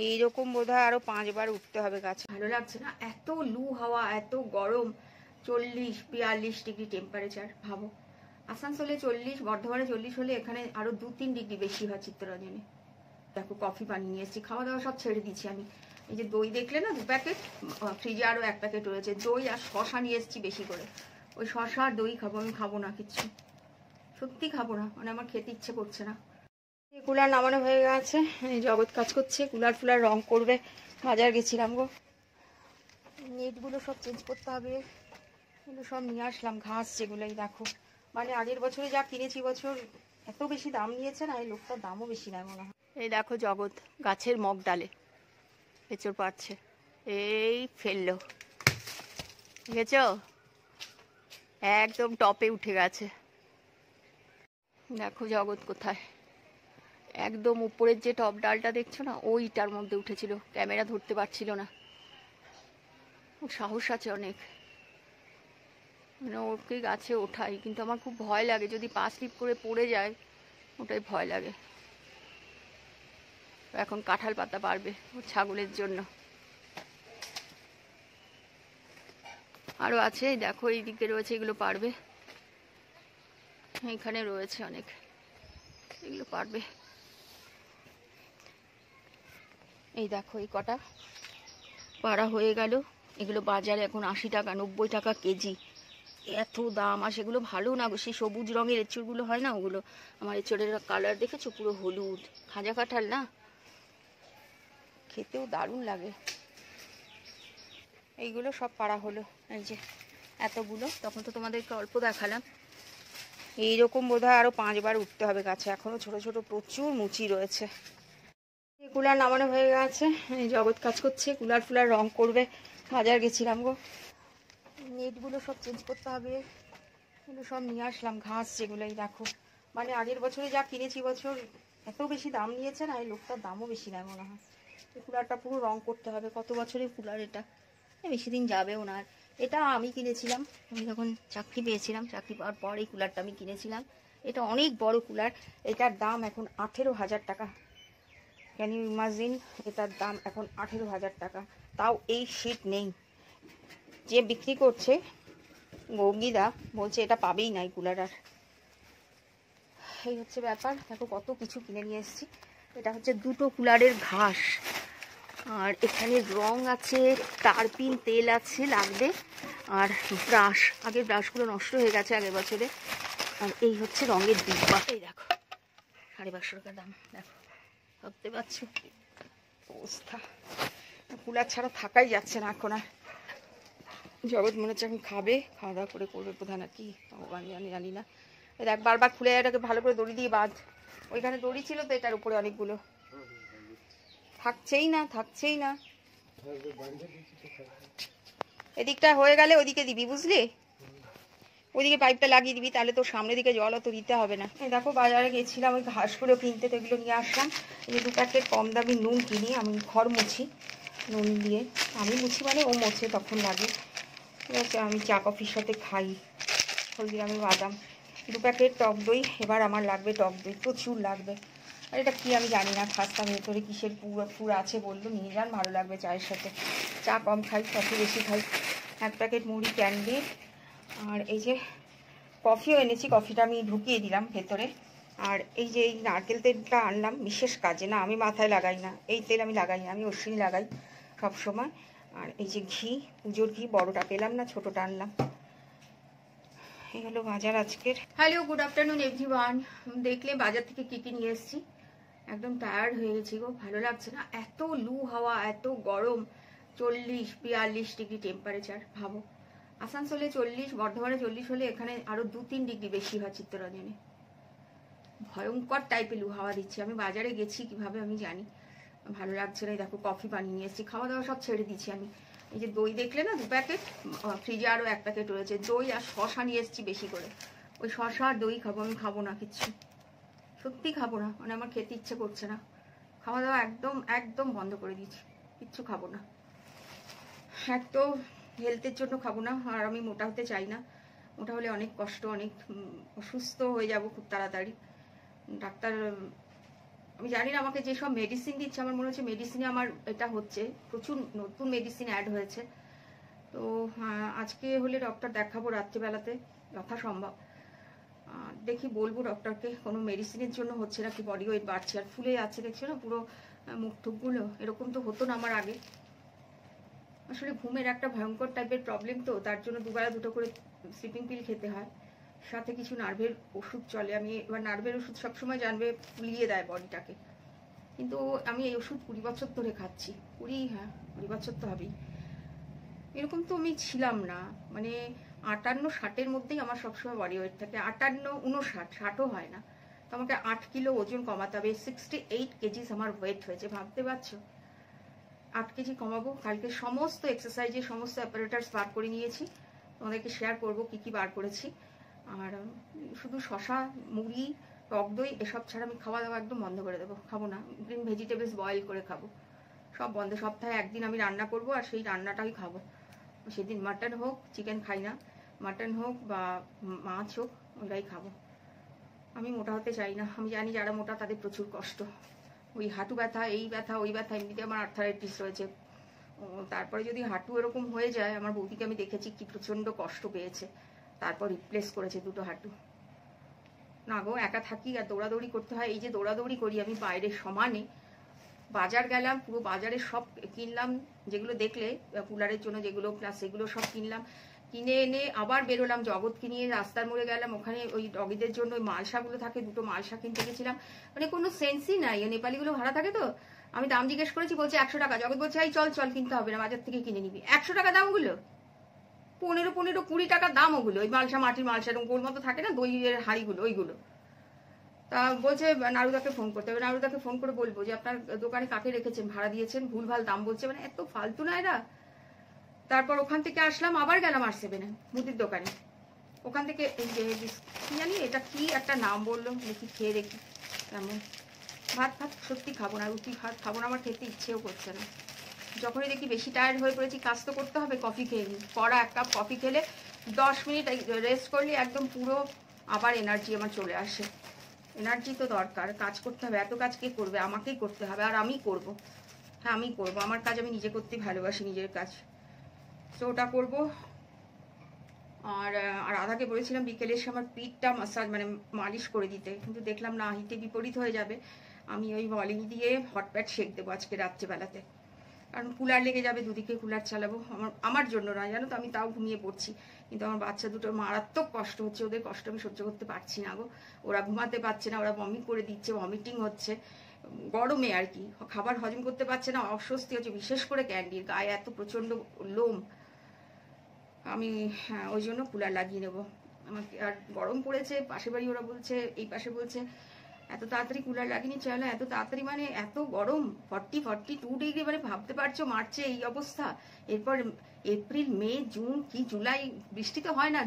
এইরকম বোধহয় আরো 5 বার উঠতে হবে গাছে। ভালো লাগছে না, এত লু হাওয়া, এত গরম, 40-42 ডিগ্রি টেম্পারেচার। ভাবো আসানসোলে 40, বর্ধমানে 40 হলে এখানে আরো 2-3 ডিগ্রি বেশি হয় চিত্তরঞ্জনে। দেখো কফি বানিয়ে নিয়ে এসেছি, খাওয়া দাওয়া সব ছেড়ে দিচ্ছি আমি। এই যে দই দেখলে না 2 প্যাকেট, ফ্রিজে আরো 1 প্যাকেট রয়েছে। দই আর শশা নিয়ে এসেছি বেশি করে, ওই শশা আর দই খাবো। আমি খাবো না কিচ্ছু, সত্যি খাবো না, মানে আমার খেতে ইচ্ছে করছে না। কুলার নামানো হয়ে গেছে, এই জগৎ কাজ করছে, কুলার ফুলার রং করবে। বাজার গেছিলাম গো, নেটগুলো সব চেঞ্জ করতে হবে, এগুলো সব নিয়ে আসলাম। ঘাস যেগুলোই দেখো, মানে আগের বছরে যা কিনেছি বছর এত বেশি দাম নিয়েছে না, এই লোকটার দামও বেশি নেয় মনে হয়। এই দেখো জগৎ গাছের মগ ডালে এঁচড় পাচ্ছে, এই ফেললো, দেখেছ একদম টপে উঠে গেছে। দেখো জগৎ কোথায়, একদম উপরের যে টপ ডালটা দেখছো না, ওইটার মধ্যে উঠেছিল, ক্যামেরা ধরতে পারছিল না। ও সাহস আছে অনেক, মানে ওকে গাছে ওঠাই, কিন্তু আমার খুব ভয় লাগে যদি পা স্লিপ করে পড়ে যায়, ওটাই ভয় লাগে। এখন কাঁঠাল পাতা পারবে ওর ছাগলের জন্য। আরো আছে দেখো, এই দিকে রয়েছে, এগুলো পারবে, এখানে রয়েছে অনেক, এগুলো পারবে। এই দেখো এই কটা পাড়া হয়ে গেল। এগুলো বাজারে এখন 80 টাকা 90 টাকা কেজি, এত দাম। আর সেগুলো ভালো না গো, সেই সবুজ রঙের এঁচড়গুলো হয় না ওগুলো। আমার এঁচড়ের কালার দেখেছো, পুরো হলুদ, খাজা কাঁঠাল না, খেতেও দারুণ লাগে। এইগুলো সব পাড়া হলো, এই যে এতগুলো, তখন তো তোমাদেরকে অল্প দেখালাম। এইরকম বোধহয় আরো 5 বার উঠতে হবে গাছে, এখনো ছোট ছোট প্রচুর মুচি রয়েছে। কুলার নামানো হয়ে গেছে, এই জগৎ কাজ করছে, কুলার ফুলার রং করবে। বাজার গেছিলাম গো, নেটগুলো সব চেঞ্জ করতে হবে, এগুলো সব নিয়ে আসলাম। ঘাস যেগুলোই দেখো, মানে আগের বছরে যা কিনেছি বছর এত বেশি দাম নিয়েছে না, এই লোকটার দামও বেশি নেয় মনে হয়। এই কুলারটা পুরো রং করতে হবে, কত বছরের কুলার এটা, বেশি দিন যাবেও না। আর এটা আমি কিনেছিলাম, আমি যখন চাকরি পেয়েছিলাম, চাকরি পাওয়ার পর এই কুলারটা আমি কিনেছিলাম। এটা অনেক বড় কুলার, এটার দাম এখন 18,000 টাকা। ক্যান ইউ ইমাজিন, এটার দাম এখন 18,000 টাকা। তাও এই শীত নেই, যে বিক্রি করছে গৌগিদা বলছে এটা পাবেই না এই কুলার। আর এই হচ্ছে ব্যাপার, দেখো কত কিছু কিনে নিয়ে এসেছি। এটা হচ্ছে 2টো কুলারের ঘাস, আর এখানে রং আছে, টারপিন তেল আছে লাগবে, আর ব্রাশ, আগের ব্রাশগুলো নষ্ট হয়ে গেছে আগের বছরে। আর এই হচ্ছে রঙের ডিব্বা, এই দেখো 550 টাকা দাম। দেখো ভাবতে পারছো অবস্থা, কুলার ছাড়া থাকাই যাচ্ছে না এখন। আর জগৎ মনে হচ্ছে এখন খাবে, খাওয়া দাওয়া করে করবে প্রধান, আর কি ভগবান জানি না। দেখ বারবার খুলে এটাকে ভালো করে দড়ি দিয়ে বাঁধ, ওইখানে দড়ি ছিল তো এটার উপরে অনেকগুলো, থাকছেই না থাকছেই না। এদিকটা হয়ে গেলে ওদিকে দিবি, বুঝলি, ওইদিকে পাইপটা লাগিয়ে দিবি, তাহলে তো সামনের দিকে জল অত দিতে হবে না। এই দেখো বাজারে গেছিলাম ওই ঘাসগুলো কিনতে, তো এগুলো নিয়ে আসলাম। এই 2 প্যাকেট কম দামি নুন কিনি, আমি ঘর মুছি নুন দিয়ে, আমি মুছি মানে ও মোছে তখন লাগে, ঠিক আছে। আমি চা কফির সাথে খাই, হলদিরামের বাদাম। 2 প্যাকেট টক দই, এবার আমার লাগবে টক দই, প্রচুর লাগবে। আর এটা কি আমি জানি না, খাস্তা ভেতরে কিসের পুর আছে, বললো নিয়ে যান, ভালো লাগবে চায়ের সাথে। চা কম খাই, কফি বেশি খাই। 1 প্যাকেট মুড়ি ক্যান্ডি, আর এই যে কফিও এনেছি, কফিটা আমি ঢুকিয়ে দিলাম ভেতরে। আর এই যে এই নারকেল তেলটা আনলাম বিশেষ কাজে, না আমি মাথায় লাগাই না, এই তেল আমি লাগাই না, আমি অশ্বিনী লাগাই সব সময়। আর এই যে ঘি, পুজোর ঘি, বড়টা পেলাম না, ছোটটা আনলাম। এই হলো বাজার আজকের। Hello, good afternoon everyone. দেখলে বাজার থেকে কি কি নিয়ে এসেছি, একদম টায়ার্ড হয়ে গেছি গো, ভালো লাগছে না, এত লু হাওয়া, এত গরম, 40-42 ডিগ্রি টেম্পারেচার। ভাবো আসানসোলে 40, বর্ধমানে 40 হলে এখানে আরো 2-3 ডিগ্রি বেশি হয় চিত্তরঞ্জনে। ভয়ঙ্কর টাইপের লু হাওয়া দিচ্ছে। আমি বাজারে গেছি কিভাবে আমি জানি, ভালো লাগছে না। দেখো কফি বানিয়ে নিয়ে এসেছি, খাওয়া দাওয়া সব ছেড়ে দিচ্ছি আমি। এই যে দই দেখলে না 2 প্যাকেট, ফ্রিজে আরো 1 প্যাকেট রয়েছে। দই আর শশা নিয়ে এসেছি বেশি করে, ওই শশা আর দই খাবো। আমি খাবো না কিচ্ছু, সত্যি খাবো না, মানে আমার খেতে ইচ্ছে করছে না। খাওয়া দাওয়া একদম একদম বন্ধ করে দিচ্ছি, কিচ্ছু খাবো না। এক তো হেলথের জন্য খাবো না, আর আমি মোটা হতে চাই না, মোটা হলে অনেক কষ্ট, অনেক অসুস্থ হয়ে যাব খুব তাড়াতাড়ি। ডাক্তার আমি জানি না আমাকে যেসব মেডিসিন দিচ্ছে, আমার মনে হচ্ছে মেডিসিনে আমার এটা হচ্ছে, প্রচুর নতুন মেডিসিন অ্যাড হয়েছে। তো আজকে হলে ডক্টর দেখাবো রাত্রিবেলাতে যথাসম্ভব। দেখি বলবো ডক্টরকে কোনো মেডিসিনের জন্য হচ্ছে নাকি বডি ওয়েট বাড়ছে। আর ফুলে যাচ্ছে দেখছো না পুরো মুখ টুকগুলো, এরকম তো হতো না আমার আগে। আসলে ঘুমের একটা ভয়ঙ্কর টাইপের প্রবলেম, তো তার জন্য দুবেলা দুটো করে স্লিপিং পিল খেতে হয়, সাথে কিছু নার্ভের ওষুধ চলে। আমি এবার নার্ভের ওষুধ সবসময় জানবে ফুলিয়ে দেয় বডিটাকে, কিন্তু আমি এই ওষুধ 20 বছর ধরে খাচ্ছি। 20 বছর তো হবেই। এরকম তো আমি ছিলাম না, মানে 58-60-এর মধ্যেই আমার সবসময় বডি ওয়েট থাকে। 58-59, 60ও হয় না। তো আমাকে 8 কিলো ওজন কমাতে হবে। 68 কেজিস আমার ওয়েট হয়েছে, ভাবতে পারছো? 8 কেজি কমাবো। কালকে সমস্ত এক্সারসাইজের সমস্ত অ্যাপারেটার্স বার করে নিয়েছি, তোমাদেরকে শেয়ার করবো কি কি বার করেছি। আর শুধু শশা, মুড়ি, টক দই এসব ছাড়া আমি খাওয়া দাওয়া একদম বন্ধ করে দেবো, খাবো না। গ্রিন ভেজিটেবলস বয়েল করে খাবো, সব বন্ধ। সপ্তাহে একদিন আমি রান্না করবো, আর সেই রান্নাটাই খাবো। সেদিন মাটন হোক, চিকেন খাই না, মাটন হোক বা মাছ হোক, ওটাই খাবো। আমি মোটা হতে চাই না। আমি জানি যারা মোটা তাদের প্রচুর কষ্ট, ওই হাঁটু ব্যথা, এই ব্যথা, ওই ব্যথা। এমনিতে আমার আর্থারাইটিস রয়েছে, তারপরে যদি হাঁটু এরকম হয়ে যায়, আমার বৌদিকে আমি দেখেছি কি প্রচন্ড কষ্ট পেয়েছে, তারপর রিপ্লেস করেছে দুটো হাঁটু। না গো, একা থাকি আর দৌড়াদৌড়ি করতে হয়। এই যে দৌড়াদৌড়ি করি আমি বাইরে সমানে, বাজার গেলাম, পুরো বাজারে সব কিনলাম, যেগুলো দেখলে কুলারের জন্য যেগুলো, প্লাস সেগুলো সব কিনলাম, কিনে এনে আবার বেরোলাম জগৎকে নিয়ে, রাস্তার মোড়ে গেলাম, ওখানে ওই ডগিদের জন্য ওই মালসাগুলো থাকে, দুটো মালসা কিনতে গেছিলাম। মানে কোনো সেন্সই নাই। নেপালিগুলো ভাড়া থাকে তো, আমি দাম জিজ্ঞেস করেছি, বলছে 100 টাকা। জগৎ বলছে এই চল চল, কিনতে হবে না, বাজার থেকে কিনে নিবি। 100 টাকা দামগুলো, 15-20 টাকা দাম ওগুলো। ওই মালসা, মাটির মালসা, এরকম গোল মতো থাকে না দইয়ের হাঁড়িগুলো, ওইগুলো। তা বলছে নারুদাকে ফোন করতে হবে। নারুদাকে ফোন করে বলবো যে আপনার দোকানে কাকে রেখেছেন, ভাড়া দিয়েছেন, ভুলভাল দাম বলছে। মানে এত ফালতু না এরা। তারপর ওখান থেকে আসলাম, আবার গেলাম R7-এ, মুদির দোকানে। ওখান থেকে এই যে কি জানি এটা কি একটা নাম বললো, দেখি খেয়ে দেখি কেমন। ভাত ভাত সত্যি খাবো না, রুটি ভাত খাবো না, আমার খেতে ইচ্ছেও করছে না। যখনই দেখি বেশি টায়ার্ড হয়ে পড়েছি, কাজ তো করতে হবে, কফি খেয়ে নিই। কড়া 1 কাপ কফি খেলে 10 মিনিট রেস্ট করলে একদম পুরো আবার এনার্জি আমার চলে আসে। এনার্জি তো দরকার, কাজ করতে হবে। এত কাজ কে করবে? আমাকেই করতে হবে, আর আমি করব। হ্যাঁ, আমি করব। আমার কাজ আমি নিজে করতে ভালোবাসি, নিজের কাজ। তো ওটা করবো। আর আধাকে বলেছিলাম বিকেলে এসে আমার পিঠটা মাসাজ মানে মালিশ করে দিতে, কিন্তু দেখলাম না, হিতে বিপরীত হয়ে যাবে। আমি ওই বলিং দিয়ে হট প্যাড সেঁক দেবো আজকে রাত্রেবেলাতে, কারণ কুলার লেগে যাবে, দুদিকে কুলার চালাবো। আমার জন্য নয় জানো তো, আমি তাও ঘুমিয়ে পড়ছি, কিন্তু আমার বাচ্চা দুটোর মারাত্মক কষ্ট হচ্ছে। ওদের কষ্ট আমি সহ্য করতে পারছি না গো। ওরা ঘুমাতে পারছে না, ওরা বমি করে দিচ্ছে, ভমিটিং হচ্ছে গরমে আর কি, খাবার হজম করতে পারছে না, অস্বস্তি হচ্ছে। বিশেষ করে ক্যান্ডির গায়ে এত প্রচন্ড লোম, আমি ওই জন্য কুলার লাগিয়ে নেবো। আমাকে আর গরম পড়েছে, পাশে বাড়ি ওরা বলছে, এই পাশে বলছে এত তাড়াতাড়ি কুলার লাগিয়ে চলে, এত তাড়াতাড়ি মানে এত গরম, 40-42 ডিগ্রি, মানে ভাবতে পারছো মার্চে এই অবস্থা। এরপর এপ্রিল, মে, জুন, কি জুলাই, বৃষ্টি তো হয় না।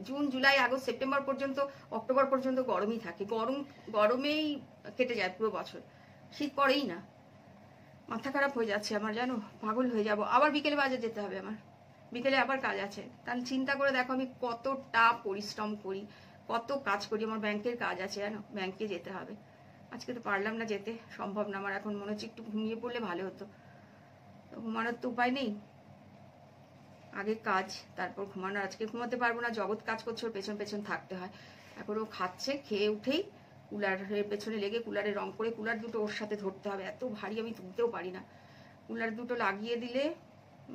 জুন, জুলাই, আগস্ট, সেপ্টেম্বর পর্যন্ত, অক্টোবর পর্যন্ত গরমই থাকে। গরমেই কেটে যায় পুরো বছর, শীত পড়েই না। মাথা খারাপ হয়ে যাচ্ছে আমার, জানো, পাগল হয়ে যাব। আবার বিকেলে বাজার যেতে হবে আমার, বিকেলে আবার কাজ আছে। তাহলে চিন্তা করে দেখো আমি কতটা পরিশ্রম করি, কত কাজ করি। আমার ব্যাংকের কাজ আছে জানো, ব্যাংকে যেতে হবে। আজকে তো পারলাম না যেতে, সম্ভব না আমার। এখন মনে হচ্ছে একটু ঘুমিয়ে পড়লে ভালো হতো, তো ঘুমানোর তো উপায় নেই। আগে কাজ, তারপর ঘুমানো। আজকে ঘুমাতে পারবো না, জগৎ কাজ করছে, ওর পেছন পেছন থাকতে হয়। এখন ও খাচ্ছে, খেয়ে উঠেই কুলারের পেছনে লেগে কুলারে রং করে কুলার দুটো ওর সাথে ধরতে হবে। এত ভারী, আমি তুলতেও পারি না। কুলার দুটো লাগিয়ে দিলে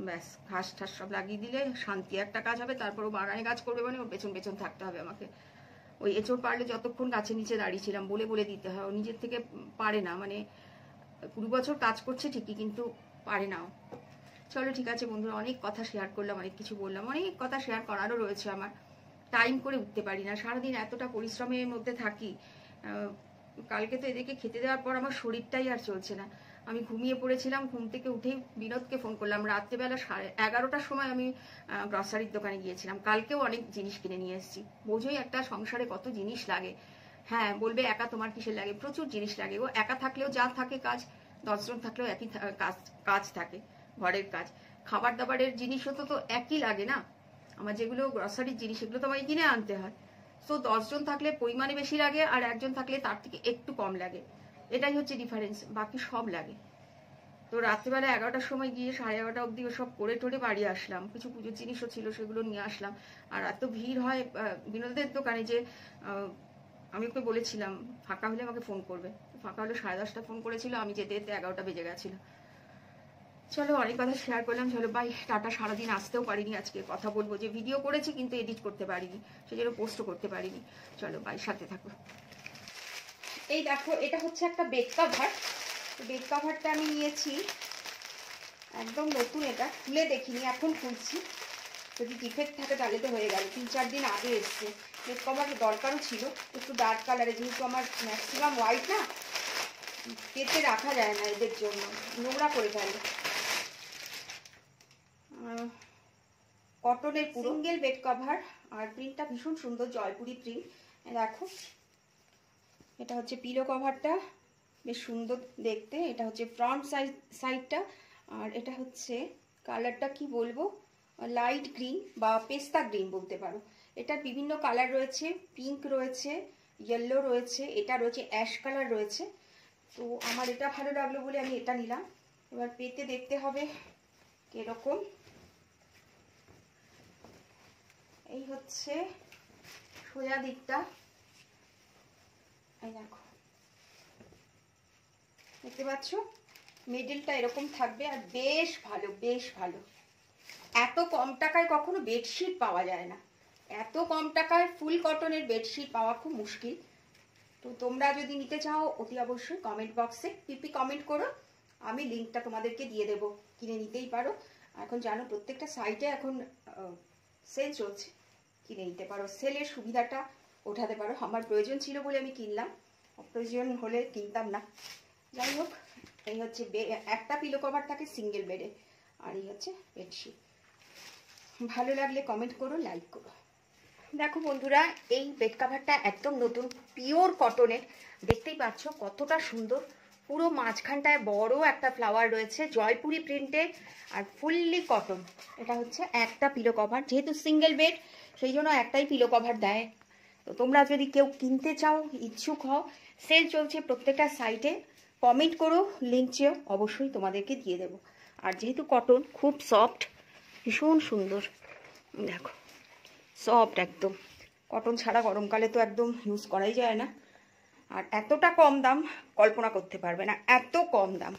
ব্যাস, ঘাস ঠাস সব লাগিয়ে দিলে শান্তি, একটা কাজ হবে। তারপর ও বাগানে কাজ করবে, মানে ওর পেছন পেছন থাকতে হবে আমাকে। ওই এঁচড় পারলে যতক্ষণ গাছের নিচে দাঁড়িয়েছিলাম, বলে বলে দিতে হয়। ও নিজের থেকে পারে না, মানে 20 বছর কাজ করছে ঠিকই, কিন্তু পারে না। চলো ঠিক আছে বন্ধুরা, অনেক কথা শেয়ার করলাম, অনেক কিছু বললাম, অনেক কথা শেয়ার করারও রয়েছে আমার। টাইম করে উঠতে পারি না, সারাদিন এতটা পরিশ্রমের মধ্যে থাকি। কালকে তো এদেরকে খেতে দেওয়ার পর আমার শরীরটাই আর চলছে না। আমি ঘুমিয়ে পড়েছিলাম, ঘুম থেকে উঠেই বিনোদকে ফোন করলাম। রাত্রেবেলা 11:30টার সময় আমি গ্রসারির দোকানে গিয়েছিলাম। কালকেও অনেক জিনিস কিনে নিয়ে এসেছি। বোঝোই একটা সংসারে কত জিনিস লাগে। হ্যাঁ, বলবে একা তোমার কিসের লাগে, প্রচুর জিনিস লাগে। ও একা থাকলেও যা থাকে কাজ, 10 জন থাকলেও একই কাজ থাকে, ঘরের কাজ। খাবার দাবারের জিনিসও তো একই লাগে না। আমার যেগুলো গ্রসারির জিনিস, সেগুলো তো আমাকে কিনে আনতে হয়। তো 10 জন থাকলে পরিমাণে বেশি লাগে, আর একজন থাকলে তার থেকে একটু কম লাগে। এটাই হচ্ছে ডিফারেন্স, বাকি সব লাগে। তো রাত্রিবেলা 11টার সময় গিয়ে 11:30 অবধি ওসব করে টোরে বাড়ি আসলাম, কিছু পুজোর জিনিসও ছিল সেগুলো নিয়ে আসলাম। আর এত ভিড় হয় বিনোদের দোকানে যে আমি ওকে বলেছিলাম ফাঁকা হলে আমাকে ফোন করবে, ফাঁকা হলে 10:30 ফোন করেছিল, আমি যেতে যেতে 11টা বেজে গেছিল। চলো অনেক কথা শেয়ার করলাম, চলো বাই টাটা। সারাদিন আসতেও পারিনি আজকে, কথা বলবো যে ভিডিও করেছি কিন্তু এডিট করতে পারিনি, সেজন্য পোস্টও করতে পারিনি। চলো বাই, সাথে থাকো। এই দেখো এটা হচ্ছে একটা বেড কাভার। বেড কাভারটা আমি নিয়েছি একদম নতুন, এটা খুলে দেখিনি, এখন খুলছি। যদি ডিফেক্ট থাকে তাহলে তো হয়ে গেল, 3-4 দিন আগে এসছে। বেড কভার দরকারও ছিল একটু ডার্ক কালারে, যেহেতু আমার ম্যাক্সিমাম হোয়াইট না, পেতে রাখা যায় না, এদের জন্য নোংরা করে ফেলে। কটনের পুরো সিঙ্গেল বেড কভার, আর প্রিন্টটা ভীষণ সুন্দর, জয়পুরি প্রিন্ট। দেখো এটা হচ্ছে পিলো কভারটা, বেশ সুন্দর দেখতে। এটা হচ্ছে ফ্রন্ট সাইডটা, আর এটা হচ্ছে কালারটা কি বলবো, লাইট গ্রিন বা পেস্তা গ্রিন বলতে পারো। এটার বিভিন্ন কালার রয়েছে, পিঙ্ক রয়েছে, ইয়েলো রয়েছে, এটা রয়েছে অ্যাশ কালার রয়েছে। তো আমার এটা ভালো লাগলো বলে আমি এটা নিলাম। এবার পেতে দেখতে হবে কিরকম। এই হচ্ছে সোজা দিকটা, এই দেখো দেখতে পাচ্ছ, মিডলটা এরকম থাকবে, আর বেশ ভালো, বেশ ভালো। এত কম টাকায় কখনো বেডশিট পাওয়া যায় না, এত কম টাকায় ফুল কটনের বেডশিট পাওয়া খুব মুশকিল। তো তোমরা যদি নিতে চাও অতি অবশ্যই কমেন্ট বক্সে পিপি কমেন্ট করো, আমি লিঙ্কটা তোমাদেরকে দিয়ে দেবো, কিনে নিতেই পারো। এখন জানো প্রত্যেকটা সাইটে এখন সেল চলছে, কিনে নিতে পারো, সেলের সুবিধাটা ওঠাতে পারো। আমার প্রয়োজন ছিল বলে আমি কিনলাম, অপ্রয়োজন হলে কিনতাম না। যাই হোক, এই হচ্ছে একটা পিলো কভার থাকে সিঙ্গেল বেডে, আর এই হচ্ছে বেডশিট। ভালো লাগলে কমেন্ট করো, লাইক করো। দেখো বন্ধুরা, এই বেড কাভারটা একদম নতুন, পিওর কটনের, দেখতেই পাচ্ছ কতটা সুন্দর। পুরো মাঝখানটায় বড় একটা ফ্লাওয়ার রয়েছে, জয়পুরি প্রিন্টে, আর ফুললি কটন। এটা হচ্ছে একটা পিলো কভার, যেহেতু সিঙ্গেল বেড সেই জন্য একটাই পিলো কভার দেয়। তো তোমরা যদি কেউ কিনতে চাও, ইচ্ছুক হও, সেল চলছে প্রত্যেকটা সাইটে, কমেন্ট করো, লিঙ্ক চেয়েও অবশ্যই তোমাদেরকে দিয়ে দেবো। আর যেহেতু কটন, খুব সফট, ভীষণ সুন্দর। দেখো সফট একদম, কটন ছাড়া গরমকালে তো একদম ইউজ করাই যায় না। আর এতটা কম দাম, কল্পনা করতে পারবে না, এত কম দাম।